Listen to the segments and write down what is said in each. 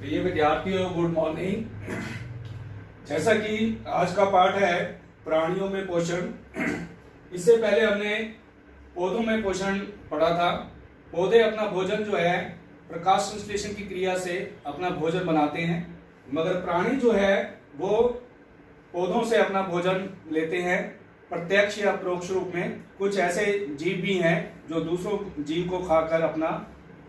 प्रिय विद्यार्थियों, good morning. जैसा कि आज का पाठ है प्राणियों में पोषण। इससे पहले हमने पौधों में पोषण पढ़ा था। पौधे अपना भोजन जो है प्रकाश संश्लेषण की क्रिया से अपना भोजन बनाते हैं, मगर प्राणी जो है वो पौधों से अपना भोजन लेते हैं प्रत्यक्ष या परोक्ष रूप में। कुछ ऐसे जीव भी हैं जो दूसरों जीव को खाकर अपना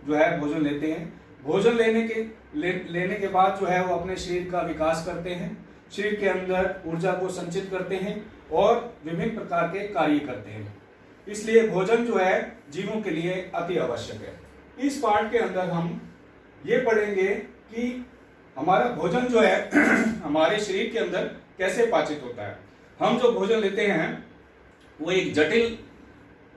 जो है भोजन लेते हैं। भोजन लेने के बाद जो है वो अपने शरीर का विकास करते हैं, शरीर के अंदर ऊर्जा को संचित करते हैं और विभिन्न प्रकार के कार्य करते हैं। इसलिए भोजन जो है जीवों के लिए अति आवश्यक है। इस पाठ के अंदर हम ये पढ़ेंगे कि हमारा भोजन जो है हमारे शरीर के अंदर कैसे पाचित होता है। हम जो भोजन लेते हैं वो एक जटिल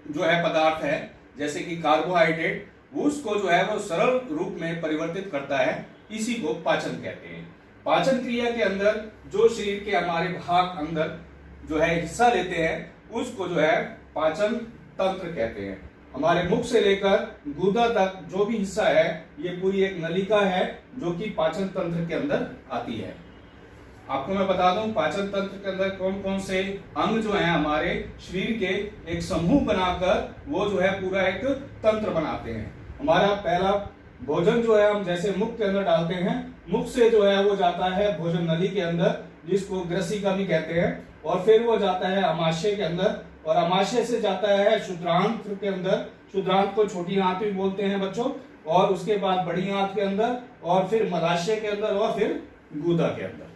जो है पदार्थ है, जैसे कि कार्बोहाइड्रेट, उसको जो है वो सरल रूप में परिवर्तित करता है। इसी को पाचन कहते हैं। पाचन क्रिया के अंदर जो शरीर के हमारे भाग अंदर जो है हिस्सा लेते हैं उसको जो है पाचन तंत्र कहते हैं। हमारे मुख से लेकर गुदा तक जो भी हिस्सा है ये पूरी एक नलिका है जो कि पाचन तंत्र के अंदर आती है। आपको मैं बता दूं, पाचन तंत्र के अंदर कौन कौन से अंग जो हैं हमारे शरीर के एक समूह बनाकर वो जो है पूरा एक तंत्र बनाते हैं। हमारा पहला भोजन जो है हम जैसे मुख के अंदर डालते हैं, मुख से जो है वो जाता है भोजन नली के अंदर जिसको ग्रसिका भी कहते हैं, और फिर वो जाता है अमाशय के अंदर, और अमाशय से जाता है क्षुद्रांत्र के अंदर। क्षुद्रांत को छोटी आंत भी बोलते हैं बच्चों, और उसके बाद बड़ी आंत के अंदर, और फिर मलाशय के अंदर, और फिर गुदा के अंदर।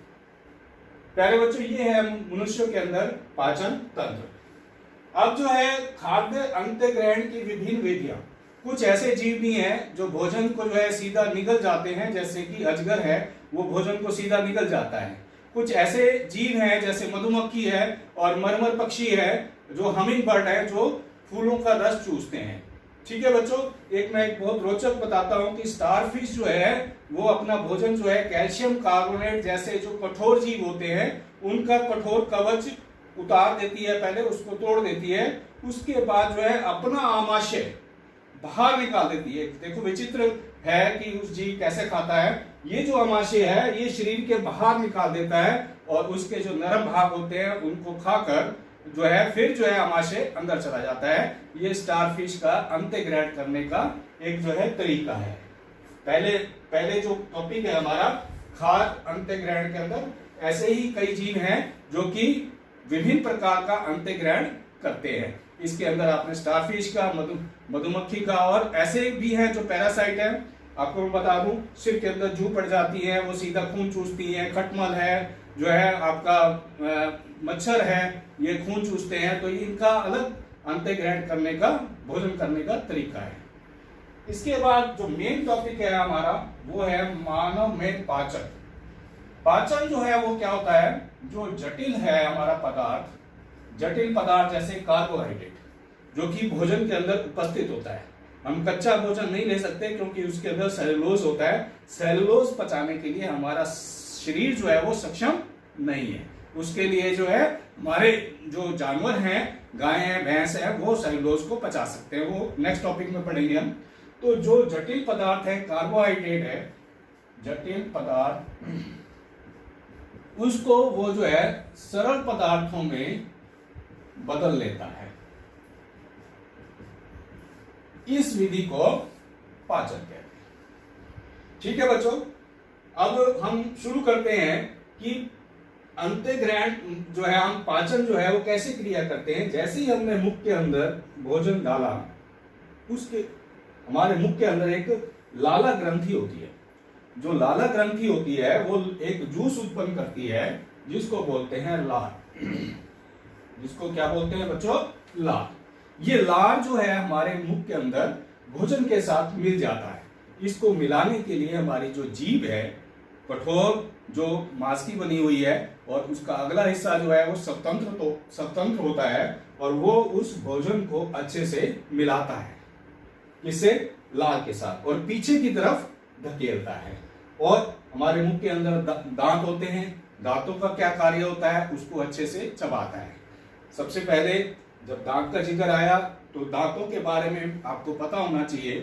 प्यारे बच्चों, ये है मनुष्यों के अंदर पाचन तंत्र। अब जो है खाद्य अंत्य ग्रहण की विभिन्न विधियां। कुछ ऐसे जीव भी हैं जो भोजन को जो है सीधा निगल जाते हैं, जैसे कि अजगर है, वो भोजन को सीधा निगल जाता है। कुछ ऐसे जीव हैं जैसे मधुमक्खी है और मरमर पक्षी है, जो हमिंग बर्ड है, जो फूलों का रस चूसते हैं। ठीक है बच्चों, एक मैं एक बहुत रोचक बताता हूं कि स्टारफिश जो है वो अपना भोजन जो है कैल्शियम कार्बोनेट जैसे जो कठोर जीव होते हैं उनका कठोर कवच उतार देती है, पहले उसको तोड़ देती है, उसके बाद जो है अपना आमाशय बाहर निकाल देती है। देखो विचित्र है कि उस जीव कैसे खाता है। ये जो आमाशय है ये शरीर के बाहर निकाल देता है और उसके जो नरम भाग होते हैं उनको खाकर जो है फिर जो है आमाशय अंदर चला जाता है। ये स्टारफिश का अंत्य ग्रहण करने का एक जो है तरीका है। पहले जो टॉपिक है हमारा खाद्य अंत्य ग्रहण के अंदर ऐसे ही कई जीव हैं जो कि विभिन्न प्रकार का अंत्य ग्रहण करते हैं। इसके अंदर आपने स्टारफिश का, मधुमक्खी का, और ऐसे भी हैं जो पैरासाइट है। आपको मैं बता दूं, सिर के अंदर जू पड़ जाती है, वो सीधा खून चूसती है। खटमल है, जो है आपका मच्छर है, ये खून चूसते हैं। तो इनका अलग अंत्य ग्रहण करने का, भोजन करने का तरीका है। इसके बाद जो मेन टॉपिक है हमारा वो है मानव में पाचन। पाचन जो है वो क्या होता है, जो जटिल है हमारा पदार्थ, जटिल पदार्थ जैसे कार्बोहाइड्रेट जो कि भोजन के अंदर उपस्थित होता है। हम कच्चा भोजन नहीं ले सकते क्योंकि उसके अंदर सेलुलोज होता है। सेलुलोज पचाने के लिए हमारा शरीर जो है वो सक्षम नहीं है। उसके लिए जो है हमारे जो जानवर हैं, गाय हैं, भैंस है, वो सेलुलोज को पचा सकते हैं। वो नेक्स्ट टॉपिक में पढ़ेंगे हम। तो जो जटिल पदार्थ है, कार्बोहाइड्रेट है, जटिल पदार्थ, उसको वो जो है सरल पदार्थों में बदल लेता है। इस विधि को पाचन कहते हैं। ठीक है बच्चों, अब हम शुरू करते हैं कि अंत्य ग्रहण जो है, हम पाचन जो है वो कैसे क्रिया करते हैं। जैसे ही हमने मुख के अंदर भोजन डाला, उसके हमारे मुख के अंदर एक लाला ग्रंथि होती है। जो लाला ग्रंथि होती है वो एक जूस उत्पन्न करती है जिसको बोलते हैं लार। जिसको क्या बोलते हैं बच्चों, लार। ये लार जो है हमारे मुख के अंदर भोजन के साथ मिल जाता है। इसको मिलाने के लिए हमारी जो जीभ है, कठोर जो मांस की बनी हुई है, और उसका अगला हिस्सा जो है वो स्वतंत्र होता है, और वो उस भोजन को अच्छे से मिलाता है, इससे लार के साथ, और पीछे की तरफ धकेलता है। और हमारे मुख के अंदर दांत होते हैं। दांतों का क्या कार्य होता है, उसको अच्छे से चबाता है। सबसे पहले जब दांत का जिक्र आया तो दांतों के बारे में आपको पता होना चाहिए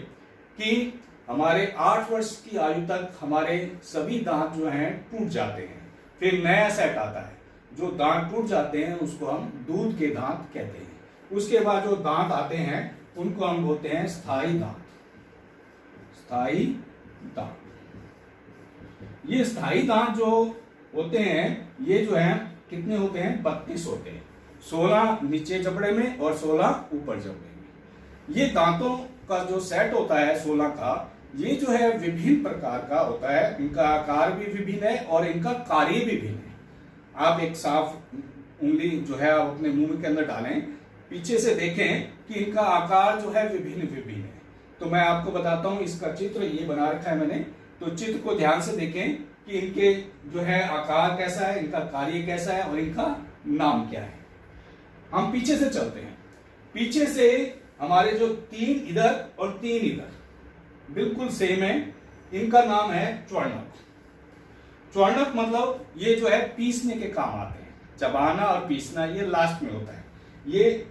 कि हमारे 8 वर्ष की आयु तक हमारे सभी दांत जो हैं टूट जाते हैं, फिर नया सेट आता है। जो दांत टूट जाते हैं उसको हम दूध के दांत कहते हैं। उसके बाद जो दांत आते हैं उनको हम बोलते हैं स्थायी दांत। स्थायी दांत, ये स्थायी दांत जो होते हैं ये जो है कितने होते हैं? 32 होते हैं। 16 नीचे जबड़े में और 16 ऊपर जबड़े में। ये दांतों का जो सेट होता है 16 का, ये जो है विभिन्न प्रकार का होता है। इनका आकार भी विभिन्न है और इनका कार्य भी भिन्न है। आप एक साफ उंगली जो है आप अपने मुंह के अंदर डालें, पीछे से देखें कि इनका आकार जो है विभिन्न विभिन्न है। तो मैं आपको बताता हूं, इसका चित्र ये बना रखा है मैंने, तो चित्र को ध्यान से देखें कि इनके जो है आकार कैसा है, इनका कार्य कैसा है और इनका नाम क्या है। हम पीछे से चलते हैं। पीछे से हमारे जो 3 इधर और 3 इधर बिल्कुल सेम है। इनका नाम है च्वर्णक। च्वर्णक मतलब ये जो है पीसने के काम आते हैं। चबाना और पीसना ये लास्ट में होता है। ये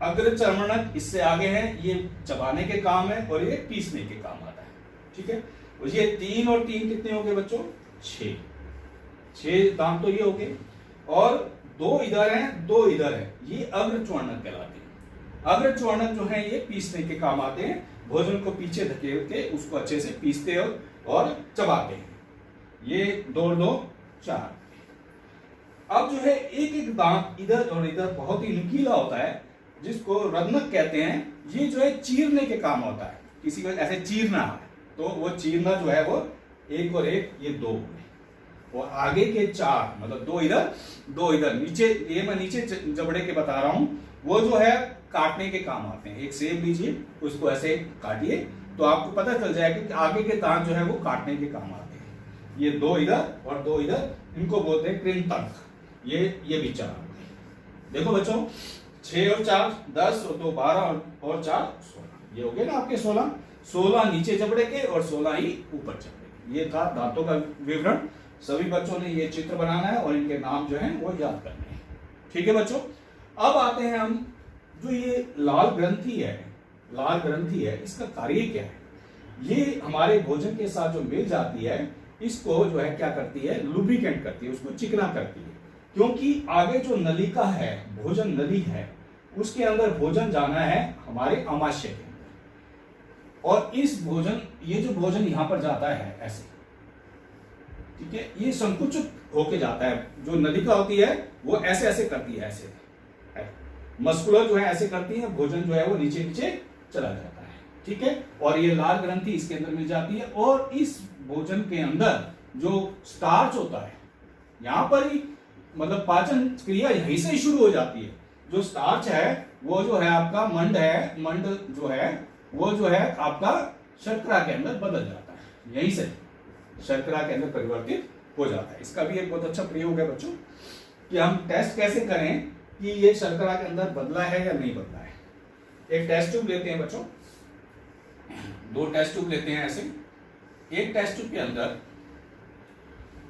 अग्रचर्मणक इससे आगे है, ये चबाने के काम है और ये पीसने के काम आता है। ठीक है, और ये 3 और 3 कितने हो गए बच्चों? 6 दांत तो ये हो गए, और 2 इधर हैं 2 इधर है, ये अग्रच्वर्णक कहलाते हैं। अग्रच्वर्णक जो है ये पीसने के काम आते हैं। भोजन को पीछे धकेल के उसको अच्छे से पीसते हो और चबाते हैं। ये 2 2 4। अब जो है एक एक दांत इधर और इधर बहुत ही नुकीला होता है, जिसको रत्नक कहते हैं। ये जो है चीरने के काम होता है। किसी को ऐसे चीरना है तो वो चीरना जो है वो 1 और 1 ये 2 हुए, और आगे के 4 मतलब 2 इधर 2 इधर। नीचे ये मैं नीचे जबड़े के बता रहा हूं, वो जो है काटने के काम आते हैं। एक सेब लीजिए, उसको ऐसे काटिए तो आपको पता चल जाएगा कि आगे के दांत जो है वो काटने के काम आते हैं। ये 2 इधर और 2 इधर, इनको बोलते हैं कृंतक। ये भी 4। देखो बच्चों, 6 और 4 10 और 2 12 और 4 16। ये हो गए ना आपके 16 नीचे जबड़े के और 16 ही ऊपर जबड़े के। ये था दांतों का विवरण। सभी बच्चों ने ये चित्र बनाना है और इनके नाम जो है वो याद करने हैं। ठीक है बच्चों, अब आते हैं हम, जो ये लाल ग्रंथि है, इसका कार्य क्या है? ये हमारे भोजन के साथ जो मिल जाती है, इसको जो है क्या करती है? लुब्रिकेंट करती है, उसको चिकना करती है। क्योंकि आगे जो नलिका है, भोजन नली है, उसके अंदर भोजन जाना है हमारे आमाशय के अंदर, और इस भोजन, ये जो भोजन यहां पर जाता है ऐसे, ठीक है, ये संकुचित होके जाता है। जो नलिका होती है वो ऐसे ऐसे करती है, ऐसे मस्कुलर जो है ऐसे करती है, भोजन जो है वो नीचे नीचे चला जाता है। ठीक है, और ये लाल ग्रंथि इसके अंदर मिल जाती है, और इस भोजन के अंदर जो स्टार्च होता है, यहां पर ही मतलब पाचन क्रिया यहीं से ही शुरू हो जाती है। जो स्टार्च है वो जो है आपका मंड जो है वो जो है आपका शर्करा के अंदर बदल जाता है, यहीं से शर्करा के अंदर परिवर्तित हो जाता है। इसका भी एक बहुत अच्छा प्रयोग है बच्चों, कि हम टेस्ट कैसे करें कि ये शर्करा के अंदर बदला है या नहीं बदला है। एक टेस्ट ट्यूब लेते हैं बच्चों, 2 टेस्ट ट्यूब लेते हैं ऐसे। एक टेस्ट ट्यूब के अंदर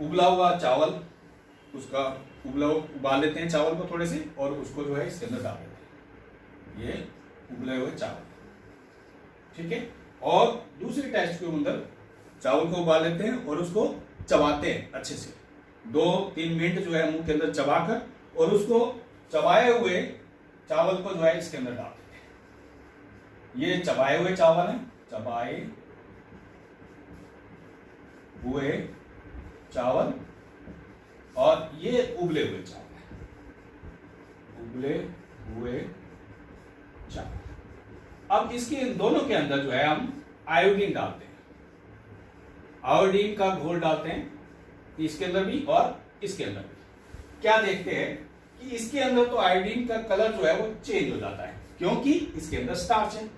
उबला हुआ चावल, उसका उबाल लेते हैं चावल को थोड़े से, और उसको जो है इसके अंदर डाल देते हैं, ये उबले हुए चावल। ठीक है, और दूसरी टेस्ट ट्यूब के अंदर चावल को उबाल लेते हैं और उसको चबाते हैं अच्छे से, 2-3 मिनट जो है मुंह के अंदर चबाकर, और उसको चबाए हुए चावल को जो है इसके अंदर डाल देते हैं। ये चबाए हुए चावल है, चबाए हुए चावल, और ये उबले हुए चावल है, उबले हुए चावल। अब इसके दोनों के अंदर जो है हम आयोडीन डालते हैं, आयोडीन का घोल डालते हैं, इसके अंदर भी और इसके अंदर भी। क्या देखते हैं कि इसके अंदर तो आयोडीन का कलर जो है वो चेंज हो जाता है, क्योंकि इसके अंदर स्टार्च है,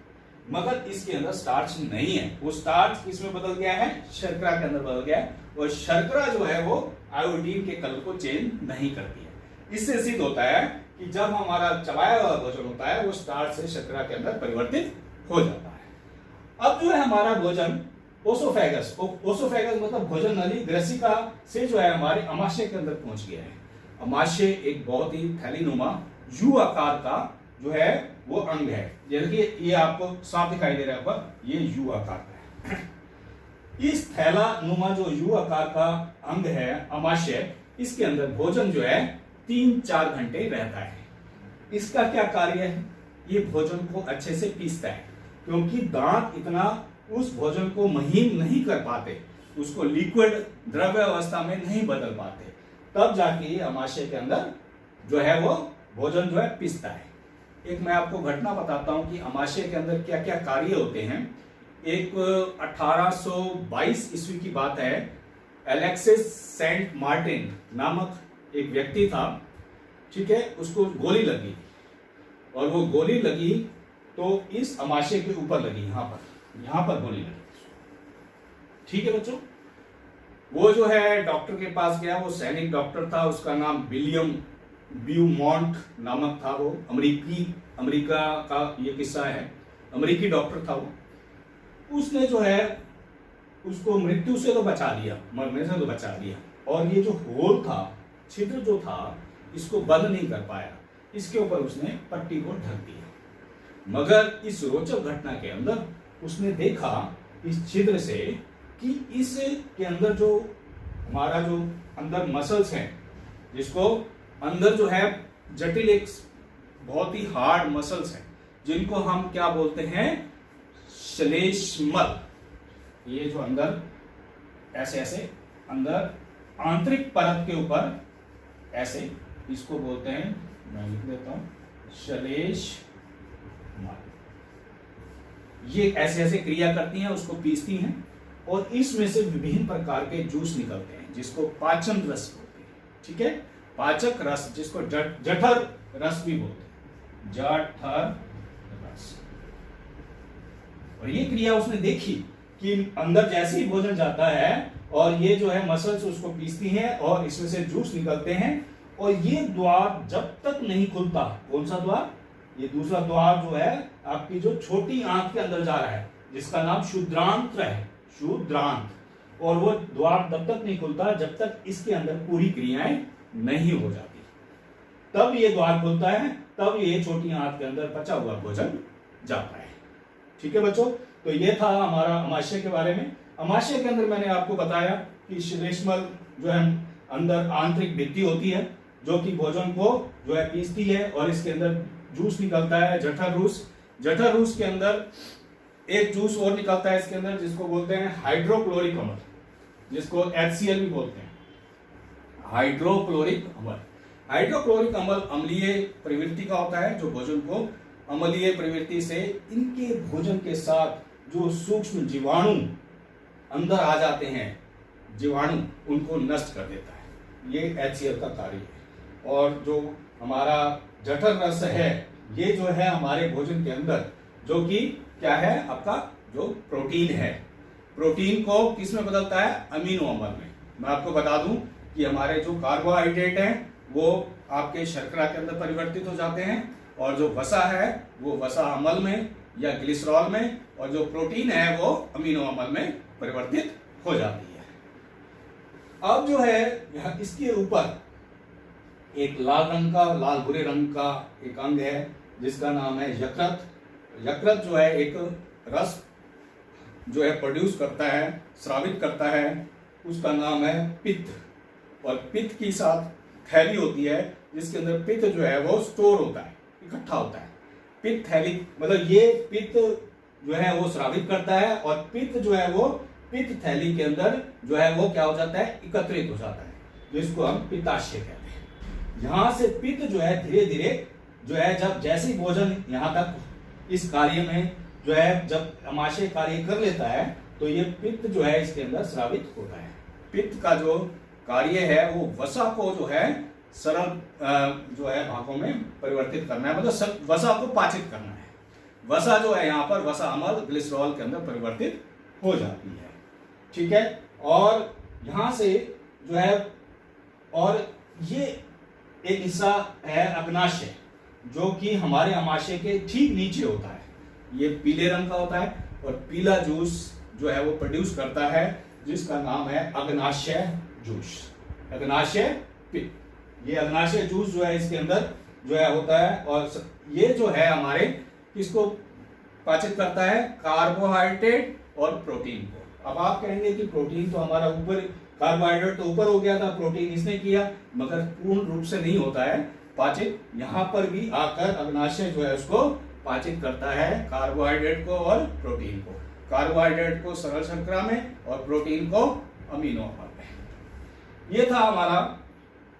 मगर इसके अंदर स्टार्च नहीं है। वो स्टार्च किसमें बदल गया है? शर्करा के अंदर बदल गया है, और शर्करा जो है वो आयोडीन के कलर को चेंज नहीं करती है। इससे सिद्ध होता है कि जब हमारा चबाया हुआ भोजन होता है वो स्टार्च से शर्करा के अंदर परिवर्तित हो जाता है। अब जो है हमारा भोजन ओसोफेगस मतलब भोजन नली, ग्रसिका से जो है हमारे आमाशय के अंदर पहुंच गया है। आमाशय एक बहुत ही थैलीनुमा यू आकार का जो है वो अंग है। जैसे कि ये आपको साफ दिखाई दे रहा है, पर ये यू आकार का इस थैला नुमा जो यू आकार का अंग है अमाशय, इसके अंदर भोजन जो है 3-4 घंटे रहता है। इसका क्या कार्य है? ये भोजन को अच्छे से पीसता है, क्योंकि दांत इतना उस भोजन को महीन नहीं कर पाते, उसको लिक्विड द्रव्य अवस्था में नहीं बदल पाते, तब जाके अमाशय के अंदर जो है वो भोजन जो है पीसता है। एक मैं आपको घटना बताता हूं कि अमाशय के अंदर क्या क्या कार्य होते हैं। एक 1822 ईस्वी की बात है, एलेक्सिस सेंट मार्टिन नामक एक व्यक्ति था, ठीक है, उसको गोली लगी और वो गोली लगी तो इस अमाशय के ऊपर लगी, यहां पर गोली लगी, ठीक है बच्चों। वो जो है डॉक्टर के पास गया, वो सैनिक डॉक्टर था, उसका नाम विलियम ब्यूमॉन्ट नामक था, वो अमेरिका का ये किस्सा है, अमेरिकी डॉक्टर था वो। उसने जो है उसको मृत्यु से तो बचा लिया, मरने से तो बचा लिया, और ये जो होल था, छिद्र जो था, इसको बंद नहीं कर पाया, इसके ऊपर उसने पट्टी को ढक दिया। मगर इस रोचक घटना के अंदर उसने देखा इस छिद्र से कि इसके अंदर जो हमारा जो अंदर मसल्स हैं, जिसको अंदर जो है जटिल एक बहुत ही हार्ड मसल्स हैं, जिनको हम क्या बोलते हैं, श्लेष्मल। ये जो अंदर ऐसे ऐसे अंदर आंतरिक परत के ऊपर ऐसे, इसको बोलते हैं, मैं लिख देता हूं, श्लेष्मल। ये ऐसे ऐसे क्रिया करती हैं, उसको पीसती हैं, और इसमें से विभिन्न प्रकार के जूस निकलते हैं, जिसको पाचन रस बोलते हैं, ठीक है, पाचक रस, जिसको जठर रस भी बोलते हैं, जठर रस। और ये क्रिया उसने देखी कि अंदर जैसे ही भोजन जाता है और ये जो है मसल्स उसको पीसती हैं और इसमें से जूस निकलते हैं, और ये द्वार जब तक नहीं खुलता, कौन सा द्वार, ये दूसरा द्वार जो है आपकी जो छोटी आंत के अंदर जा रहा है, जिसका नाम क्षुद्रांत्र है, क्षुद्रांत, और वो द्वार तब तक नहीं खुलता जब तक इसके अंदर पूरी क्रियाएं नहीं हो जाती, तब ये द्वार खुलता है, तब ये छोटी आंत के अंदर पचा हुआ भोजन जाता है, ठीक है बच्चों। तो ये था हमारा अमाशय के बारे में। अमाशय के अंदर मैंने आपको बताया कि श्लेष्मल जो है अंदर आंतरिक भित्ति होती है, जो कि भोजन को जो है पीसती है, और इसके अंदर जूस निकलता है, जठर रूस। जठर रूस के अंदर एक जूस और निकलता है इसके अंदर, जिसको बोलते हैं हाइड्रोक्लोरिक अम्ल, जिसको HCl भी बोलते हैं, हाइड्रोक्लोरिक अम्ल। हाइड्रोक्लोरिक अम्ल अम्लीय प्रवृत्ति का होता है, जो भोजन को अम्लीय प्रवृत्ति से इनके भोजन के साथ जो सूक्ष्म जीवाणु अंदर आ जाते हैं, जीवाणु, उनको नष्ट कर देता है, ये HCl का कार्य है। और जो हमारा जठर रस है, ये जो है हमारे भोजन के अंदर, जो कि क्या है, आपका जो प्रोटीन है, प्रोटीन को किस में बदलता है, अमीनो अम्ल में। मैं आपको बता दूं कि हमारे जो कार्बोहाइड्रेट हैं वो आपके शर्करा के अंदर परिवर्तित हो जाते हैं, और जो वसा है वो वसा अम्ल में या ग्लिसरॉल में, और जो प्रोटीन है वो अमीनो अम्ल में परिवर्तित हो जाती है। अब जो है इसके ऊपर एक लाल रंग का, लाल भूरे रंग का एक अंग है, जिसका नाम है यकृत। यकृत जो है एक रस जो है प्रोड्यूस करता है, स्रावित करता है, उसका नाम है पित्त। और पित्त की साथ थैली होती है, जिसके अंदर पित्त जो है वो स्टोर होता है, इकट्ठा होता है। पित्त थैली मतलब ये पित्त जो है वो स्रावित करता है, और पित्त जो है वो पित्त थैली के अंदर जो है वो क्या हो जाता है, एकत्रित हो जाता है, जिसको हम पित्ताशय कहते हैं। यहां से पित्त जो है धीरे धीरे जो है, जब जैसे ही भोजन यहां तक इस कार्य में जो है, जब अमाशय कार्य कर लेता है, तो ये पित्त जो है इसके अंदर स्रावित होता है। पित्त का जो कार्य है वो वसा को जो है सरल जो है भागों में परिवर्तित करना है, मतलब वसा को पाचित करना है। वसा जो है यहाँ पर वसा अम्ल ग्लिसरॉल के अंदर परिवर्तित हो जाती है, ठीक है। और यहां से जो है, और ये एक हिस्सा है अग्नाशय, जो कि हमारे अमाशय के ठीक नीचे होता है। ये पीले रंग का होता है, और पीला जूस जो है वो प्रोड्यूस करता है, जिसका नाम है अग्नाशय जूस, अग्नाशय पित्त। ये अग्नाशय जूस जो है इसके अंदर जो है होता है, और ये जो है हमारे किसको पाचित करता है, कार्बोहाइड्रेट और प्रोटीन को। अब आप कहेंगे कि प्रोटीन तो हमारा ऊपर, कार्बोहाइड्रेट तो ऊपर हो गया था, प्रोटीन इसने किया, मगर पूर्ण रूप से नहीं होता है पाचित। यहाँ पर भी आकर अग्नाशय जो है उसको पाचित करता है, कार्बोहाइड्रेट को और प्रोटीन को। कार्बोहाइड्रेट को सरल शर्करा में और प्रोटीन को अमीनो अम्ल में। ये था हमारा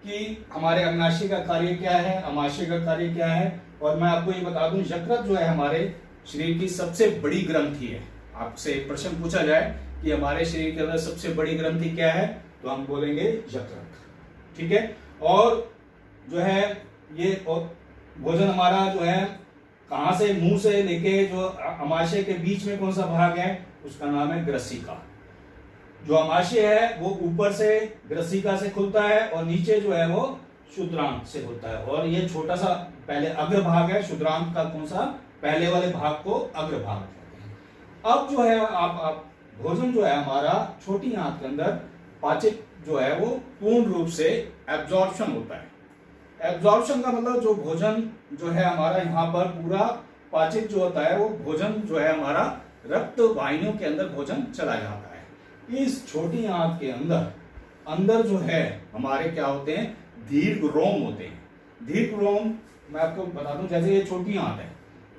कि हमारे अग्नाशय का कार्य क्या है, अमाशय का कार्य क्या है। और मैं आपको ये बता दूं, यकृत जो है हमारे शरीर की सबसे बड़ी ग्रंथि है। आपसे एक प्रश्न पूछा जाए कि हमारे शरीर के अंदर सबसे बड़ी ग्रंथि क्या है, तो हम बोलेंगे यकृत, ठीक है। और जो है ये भोजन हमारा जो है कहां से, मुंह से लेके जो अमाशय के बीच में कौन सा भाग है, उसका नाम है ग्रसिका। जो अमाशय है वो ऊपर से ग्रसिका से खुलता है और नीचे जो है वो क्षुद्रांत से खुलता है। और ये छोटा सा पहले अग्र भाग है, क्षुद्रांत का कौन सा, पहले वाले भाग को अग्र भाग कहते हैं। अब जो है आप भोजन जो है हमारा छोटी आंत के अंदर पाचित जो है वो पूर्ण रूप से एब्जॉर्प्शन होता है। एब्जॉर्प्शन का मतलब जो भोजन जो है हमारा यहाँ पर पूरा पाचित जो होता है, वो भोजन जो है हमारा रक्त वाहिनियों के अंदर भोजन चला जाता है। इस छोटी आंत के अंदर जो है हमारे क्या होते हैं, दीर्घ रोम होते हैं। दीर्घ रोम मैं आपको बता दूं, जैसे ये छोटी आंत है,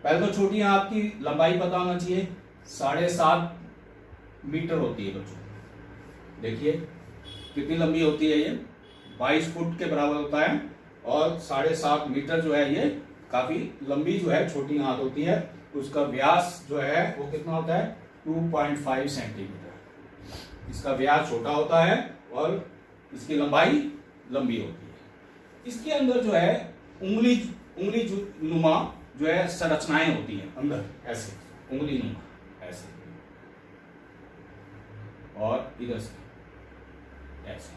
पहले तो छोटी आंत की लंबाई पता होना चाहिए, 7.5 मीटर होती है बच्चों। देखिए कितनी लंबी होती है, ये 22 फुट के बराबर होता है। और 7.5 मीटर जो है ये काफी लंबी जो है छोटी आंत होती है। उसका व्यास जो है वो कितना होता है, 2.5 सेंटीमीटर। इसका व्यास छोटा होता है और इसकी लंबाई लंबी होती है। इसके अंदर जो है उंगली नुमा जो है संरचनाएं होती हैं अंदर, ऐसे उंगली नुमा ऐसे, और इधर से ऐसे,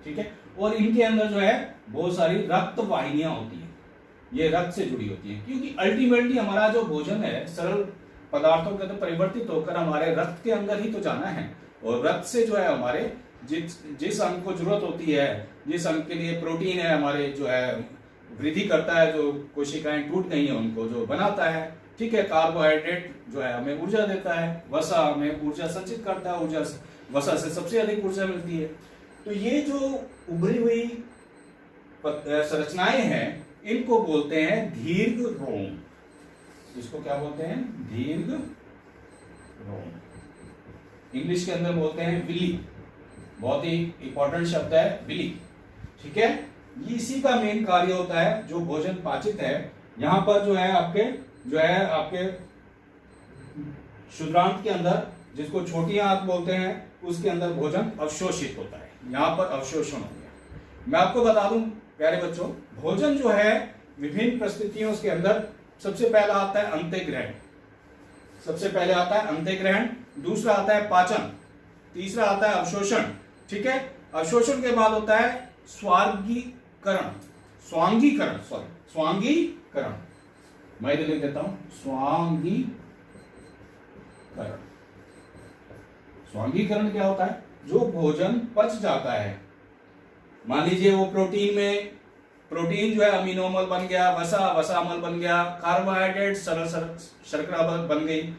ठीक है। और इनके अंदर जो है बहुत सारी रक्त वाहिनियां होती हैं, ये रक्त से जुड़ी होती हैं, क्योंकि अल्टीमेटली हमारा जो भोजन है सरल पदार्थों के अंदर परिवर्तित होकर हमारे रक्त के अंदर ही तो जाना है। और रक्त से जो है हमारे जिस अंग को जरूरत होती है, जिस अंग के लिए प्रोटीन है हमारे जो है वृद्धि करता है, जो कोशिकाएं टूट गई हैं उनको जो बनाता है, ठीक है। कार्बोहाइड्रेट जो है हमें ऊर्जा देता है, वसा हमें ऊर्जा संचित करता है, ऊर्जा वसा से सबसे अधिक ऊर्जा मिलती है। तो ये जो उभरी हुई संरचनाएं हैं इनको बोलते हैं दीर्घ रोम। इसको क्या बोलते हैं, दीर्घ रोम। इंग्लिश के अंदर बोलते हैं विली, बहुत ही इंपॉर्टेंट शब्द है विली, ठीक है। इसी का मेन कार्य होता है, जो भोजन पाचित है यहाँ पर जो है आपके क्षुद्रांत के अंदर, जिसको छोटी आंत बोलते हैं, उसके अंदर भोजन अवशोषित होता है। यहाँ पर अवशोषण हो गया। मैं आपको बता दूं प्यारे बच्चों, भोजन जो है विभिन्न परिस्थितियों के अंदर सबसे पहला आता है अंत्यग्रहण, सबसे पहले आता है अंत्यग्रहण, दूसरा आता है पाचन, तीसरा आता है अवशोषण, ठीक है। अवशोषण के बाद होता है स्वांगीकरण, स्वांगीकरण, मैं इधर लिख देता हूं, स्वांगीकरण। स्वांगीकरण क्या होता है, जो भोजन पच जाता है, मान लीजिए वो प्रोटीन जो है अमीनो अम्ल बन गया, वसा अम्ल बन गया, कार्बोहाइड्रेट सरल शर्करा बन गई।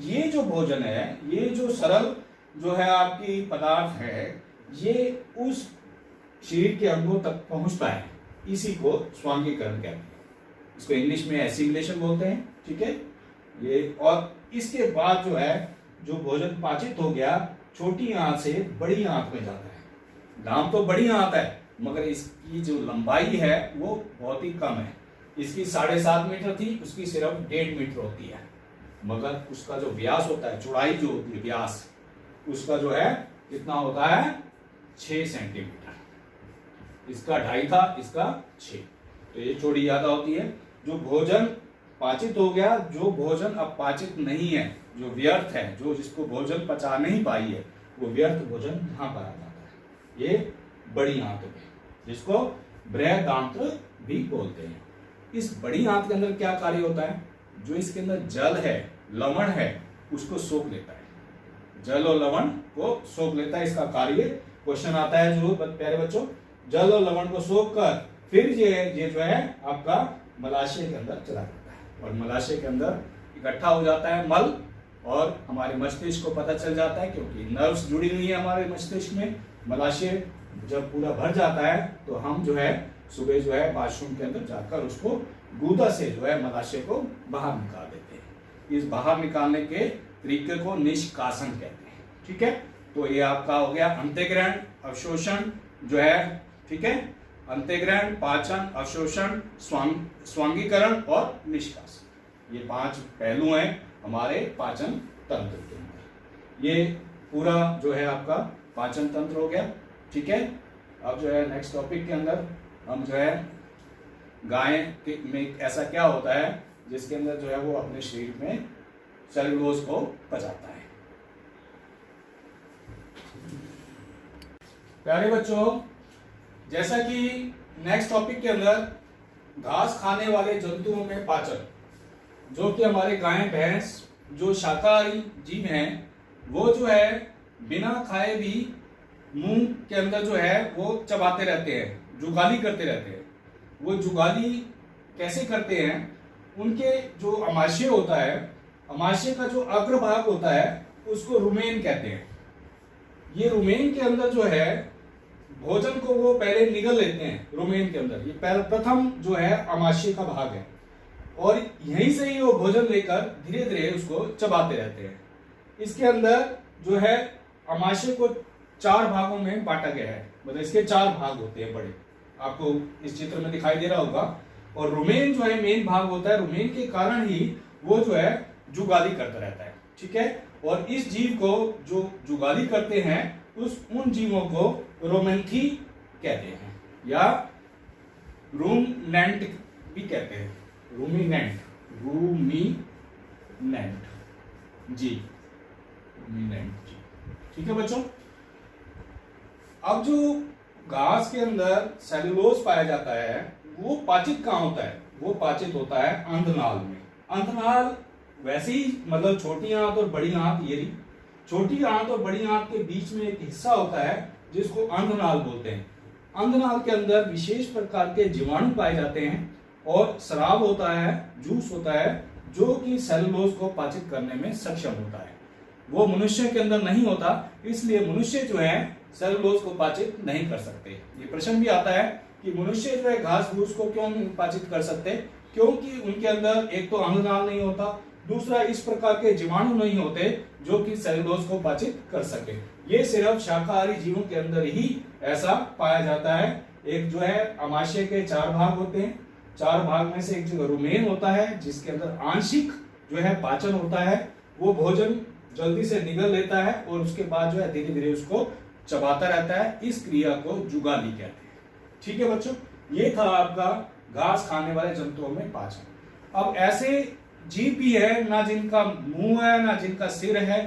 ये जो भोजन है, ये जो सरल जो है आपकी पदार्थ है, ये उस शरीर के अंगों तक पहुंचता है, इसी को स्वांगीकरण कहते हैं। इसको इंग्लिश में एसिमिलेशन बोलते हैं, ठीक है ये। और इसके बाद जो है जो भोजन पाचित हो गया, छोटी आंत से बड़ी आंत में जाता है। नाम तो बड़ी आंत है, मगर इसकी जो लंबाई है वो बहुत ही कम है। इसकी 7.5 मीटर थी, उसकी सिर्फ 1.5 मीटर होती है, मगर उसका जो व्यास होता है, चौड़ाई जो होती है व्यास, उसका जो है कितना होता है, 6 सेंटीमीटर। इसका 2.5 था, इसका 6, तो ये चौड़ी ज्यादा होती है। जो भोजन पाचित हो गया, जो भोजन अब पाचित नहीं है, जो व्यर्थ है, जो जिसको भोजन पचा नहीं पाई है, वो व्यर्थ भोजन यहां पर आ जाता है, ये बड़ी आंत में, जिसको बृहदांत्र भी बोलते हैं। इस बड़ी आंत के अंदर क्या कार्य होता है, जो इसके अंदर जल है, लवण है, उसको सोख लेता है, जल और लवण को सोख लेता है, इसका कार्य। क्वेश्चन आता है जो प्यारे बच्चों, जल और लवण को सोख कर फिर ये जो है आपका मलाशय के अंदर चला जाता है, और मलाशय के अंदर इकट्ठा हो जाता है मल, और हमारे मस्तिष्क को पता चल जाता है, क्योंकि नर्व्स जुड़ी हुई है हमारे मस्तिष्क में। मलाशय जब पूरा भर जाता है तो हम जो है सुबह जो है वॉशरूम के अंदर जाकर उसको गूदा से जो है मलाशय को बाहर निकाल देते हैं। इस बाहर निकालने के तरीके को निष्कासन कहते हैं। ठीक है, तो ये आपका हो गया अंतःग्रहण, अवशोषण जो है, ठीक है, अंतःग्रहण, पाचन, अवशोषण, स्वांगीकरण और निष्कासन। ये 5 पहलू हैं हमारे पाचन तंत्र के अंदर। ये पूरा जो है आपका पाचन तंत्र हो गया। ठीक है, अब जो है नेक्स्ट टॉपिक के अंदर हम जो है गाय में ऐसा क्या होता है जिसके अंदर जो है वो अपने शरीर में सेलुलोज को पचाता है। प्यारे बच्चों, जैसा कि नेक्स्ट टॉपिक के अंदर घास खाने वाले जंतुओं में पाचन, जो कि हमारे गाय भैंस जो शाकाहारी जीव हैं, वो जो है बिना खाए भी मुंह के अंदर जो है वो चबाते रहते हैं, जुगाली करते रहते हैं। वो जुगाली कैसे करते हैं? उनके जो अमाशय होता है, अमाशय का जो अग्रभाग होता है उसको रुमेन कहते हैं। ये रुमेन के अंदर जो है भोजन को वो पहले निगल लेते हैं। रुमेन के अंदर ये प्रथम जो है अमाशय का भाग है, और यहीं से ही वो भोजन लेकर धीरे धीरे उसको चबाते रहते हैं। इसके अंदर जो है अमाशय को 4 भागों में बांटा गया है, मतलब इसके 4 भाग होते हैं बड़े, आपको इस चित्र में दिखाई दे रहा होगा। और रुमेन जो है मेन भाग होता है, रुमेन के कारण ही वो जो है जुगाली करता रहता है। ठीक है, और इस जीव को जो जुगाली करते हैं उन जीवों को रोमेंथी कहते हैं, या रूमिनेंट भी कहते हैं। रूमिनेंट जी, रूमिनेंट जी। ठीक है बच्चों, अब जो घास के अंदर सेलुलोज पाया जाता है वो पाचित कहाँ होता है? वो पाचित होता है अंधनाल में। अंधनाल वैसे ही मतलब छोटी आंत और बड़ी आंत, ये छोटी आंत और बड़ी आंत के बीच में एक हिस्सा होता है जिसको अंधनाल बोलते हैं। अंधनाल के अंदर विशेष प्रकार के जीवाणु पाए जाते हैं और स्राव होता है, जूस होता है, जो कि सेलुलोज को पाचित करने में सक्षम होता है। वो मनुष्य के अंदर नहीं होता, इसलिए मनुष्य जो है सेलुलोज को पाचित नहीं कर सकते। ये प्रश्न भी आता है कि मनुष्य जो है घास फूस को क्यों नहीं पाचित कर सकते? क्योंकि उनके अंदर एक तो अंधनाल नहीं होता, दूसरा इस प्रकार के जीवाणु नहीं होते जो कि सेलुलोज को पाचित कर सके। ये सिर्फ शाकाहारी जीवों के अंदर ही ऐसा पाया जाता है। एक जो है अमाशय के 4 भाग होते हैं, 4 भाग में से एक जो रुमेन होता है जिसके अंदर आंशिक जो है पाचन होता है, वो भोजन जल्दी से निगल लेता है और उसके बाद जो है धीरे धीरे उसको चबाता रहता है। इस क्रिया को जुगाली कहते हैं। ठीक है बच्चों, ये था आपका घास खाने वाले जंतुओं में पाचन। अब ऐसे जीव भी है ना जिनका मुंह है ना जिनका सिर है,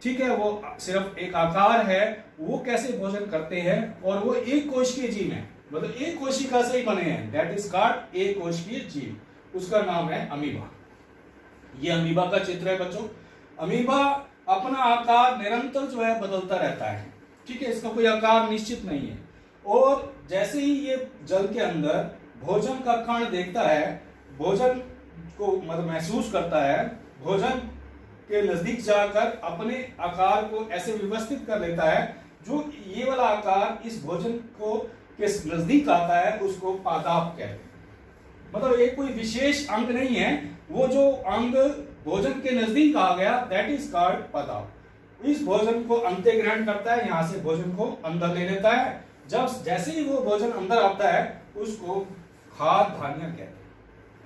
ठीक है, वो सिर्फ एक आकार है। वो कैसे भोजन करते हैं? और वो एक कोशिकीय जीव है, मतलब एक कोशिका से ही बने हैं, दैट इज कॉल्ड एक कोशिकीय जीव। उसका नाम है अमीबा। ये अमीबा का चित्र है बच्चों। अमीबा अपना आकार निरंतर जो है बदलता रहता है। ठीक है, इसका कोई आकार निश्चित नहीं है। और जैसे ही ये जल के अंदर भोजन का कण देखता है, भोजन को मतलब महसूस करता है, भोजन के नजदीक जाकर अपने आकार को ऐसे व्यवस्थित कर लेता है, जो ये वाला आकार इस भोजन को के नजदीक आता है उसको पादाप कहते हैं। मतलब एक कोई विशेष अंग नहीं है, वो जो अंग भोजन के नजदीक आ गया दैट इज कॉल्ड पादाप। इस भोजन को अंतःग्रहण करता है, यहां से भोजन को अंदर ले लेता है। जब जैसे ही वो भोजन अंदर आता है उसको खाद्यान्य कहते हैं।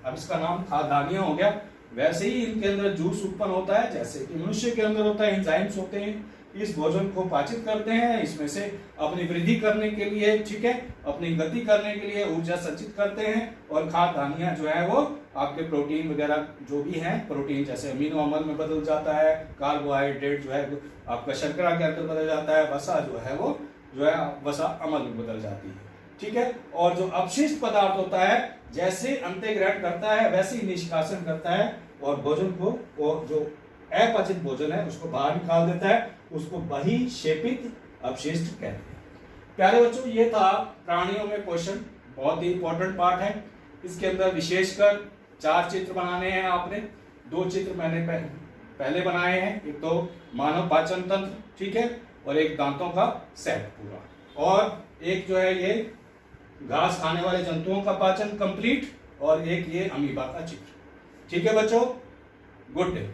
अब इसका नाम खाद्यान्य हो गया। वैसे ही इनके अंदर जूस उत्पन्न होता है जैसे कि मनुष्य के अंदर होता है, एंजाइम्स होते हैं, इस भोजन को पाचित करते हैं, इसमें से अपनी वृद्धि करने के लिए, ठीक है, अपनी गति करने के लिए ऊर्जा संचित करते हैं। और खाद्यान्य जो है वो आपके प्रोटीन वगैरह जो भी है, प्रोटीन जैसे अमीनो अम्ल में बदल जाता है, कार्बोहाइड्रेट जो है आपका शर्करा के अंदर बदल जाता है, वसा जो है वो जो है वसा अम्ल में बदल जाती है। ठीक है, और जो अपशिष्ट पदार्थ होता है जैसे अंतःग्रहण करता है वैसे ही निष्कासन करता है और भोजन को जो अपचित भोजन है उसको बाहर निकाल देता है, उसको बहिक्षेपित अपशिष्ट कहते हैं। प्यारे बच्चों, ये था प्राणियों में पोषण, बहुत ही इंपॉर्टेंट पार्ट है। इसके अंदर विशेषकर 4 चित्र बनाने हैं आपने। 2 चित्र मैंने पहले बनाए हैं, एक तो मानव पाचन तंत्र, ठीक है, और एक दांतों का सेट पूरा, और एक जो है ये घास खाने वाले जंतुओं का पाचन कंप्लीट, और एक ये अमीबा का चित्र। ठीक है बच्चों, गुड डे।